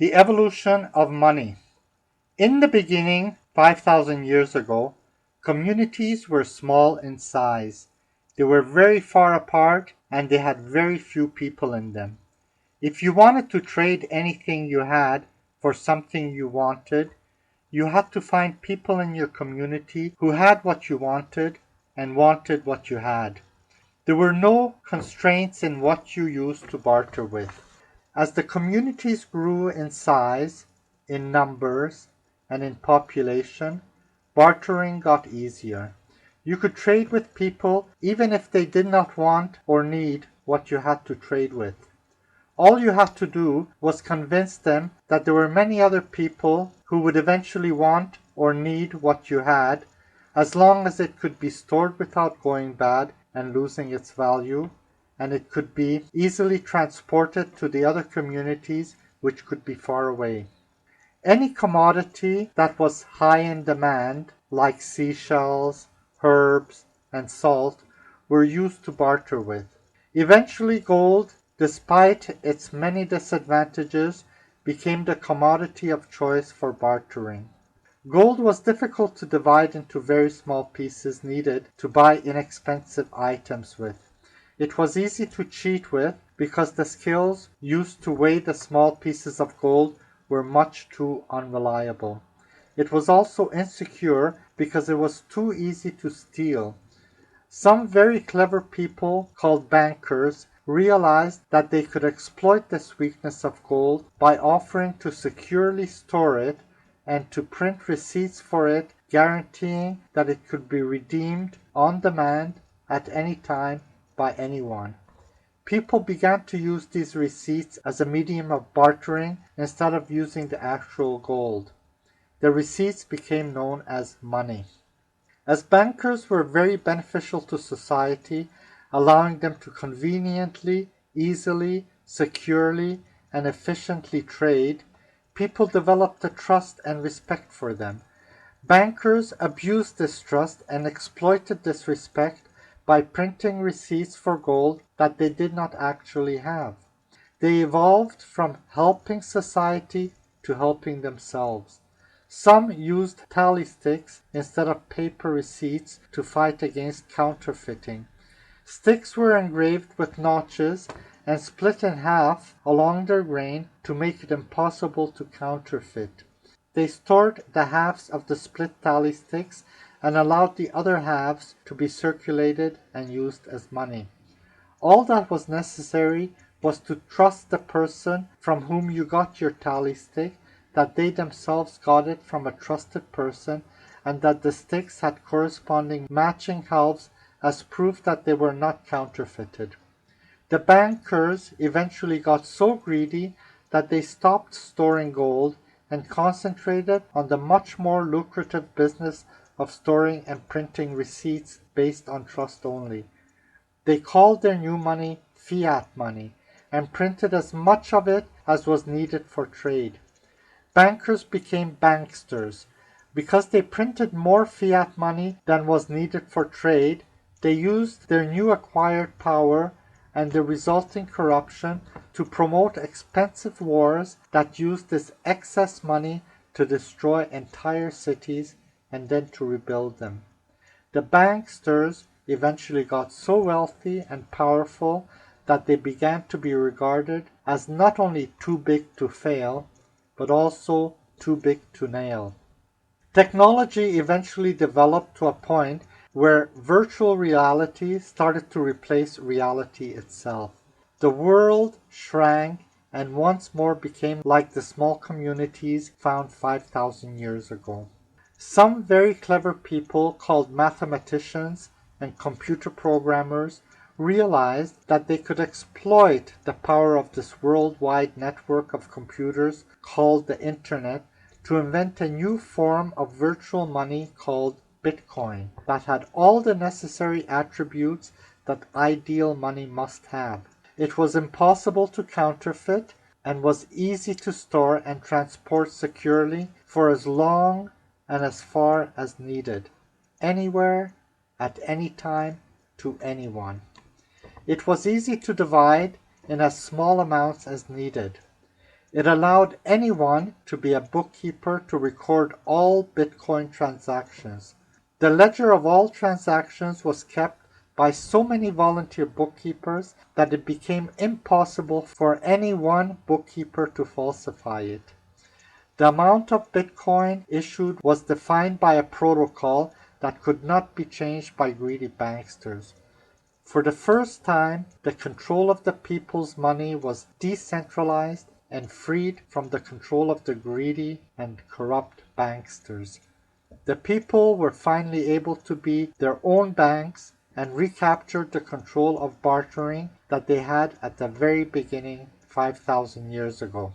The evolution of money. In the beginning, 5,000 years ago, communities were small in size. They were very far apart and they had very few people in them. If you wanted to trade anything you had for something you wanted, you had to find people in your community who had what you wanted and wanted what you had. There were no constraints in what you used to barter with. As the communities grew in size, in numbers, and in population, bartering got easier. You could trade with people even if they did not want or need what you had to trade with. All you had to do was convince them that there were many other people who would eventually want or need what you had, as long as it could be stored without going bad and losing its value, and it could be easily transported to the other communities which could be far away. Any commodity that was high in demand, like seashells, herbs, and salt, were used to barter with. Eventually gold, despite its many disadvantages, became the commodity of choice for bartering. Gold was difficult to divide into very small pieces needed to buy inexpensive items with. It was easy to cheat with because the scales used to weigh the small pieces of gold were much too unreliable. It was also insecure because it was too easy to steal. Some very clever people, called bankers, realized that they could exploit this weakness of gold by offering to securely store it and to print receipts for it, guaranteeing that it could be redeemed on demand at any time by anyone. People began to use these receipts as a medium of bartering instead of using the actual gold. The receipts became known as money. As bankers were very beneficial to society, allowing them to conveniently, easily, securely, and efficiently trade, people developed a trust and respect for them. Bankers abused this trust and exploited this respect by printing receipts for gold that they did not actually have. They evolved from helping society to helping themselves. Some used tally sticks instead of paper receipts to fight against counterfeiting. Sticks were engraved with notches and split in half along their grain to make it impossible to counterfeit. They stored the halves of the split tally sticks and allowed the other halves to be circulated and used as money. All that was necessary was to trust the person from whom you got your tally stick, that they themselves got it from a trusted person, and that the sticks had corresponding matching halves as proof that they were not counterfeited. The bankers eventually got so greedy that they stopped storing gold and concentrated on the much more lucrative business of storing and printing receipts based on trust only. They called their new money fiat money and printed as much of it as was needed for trade. Bankers became banksters. Because they printed more fiat money than was needed for trade, they used their new acquired power and the resulting corruption to promote expensive wars that used this excess money to destroy entire cities and then to rebuild them. The banksters eventually got so wealthy and powerful that they began to be regarded as not only too big to fail, but also too big to nail. Technology eventually developed to a point where virtual reality started to replace reality itself. The world shrank and once more became like the small communities found 5,000 years ago. Some very clever people called mathematicians and computer programmers realized that they could exploit the power of this worldwide network of computers called the Internet to invent a new form of virtual money called Bitcoin that had all the necessary attributes that ideal money must have. It was impossible to counterfeit and was easy to store and transport securely for as long and as far as needed, anywhere, at any time, to anyone. It was easy to divide in as small amounts as needed. It allowed anyone to be a bookkeeper to record all Bitcoin transactions. The ledger of all transactions was kept by so many volunteer bookkeepers that it became impossible for any one bookkeeper to falsify it. The amount of Bitcoin issued was defined by a protocol that could not be changed by greedy banksters. For the first time, the control of the people's money was decentralized and freed from the control of the greedy and corrupt banksters. The people were finally able to be their own banks and recaptured the control of bartering that they had at the very beginning 5,000 years ago.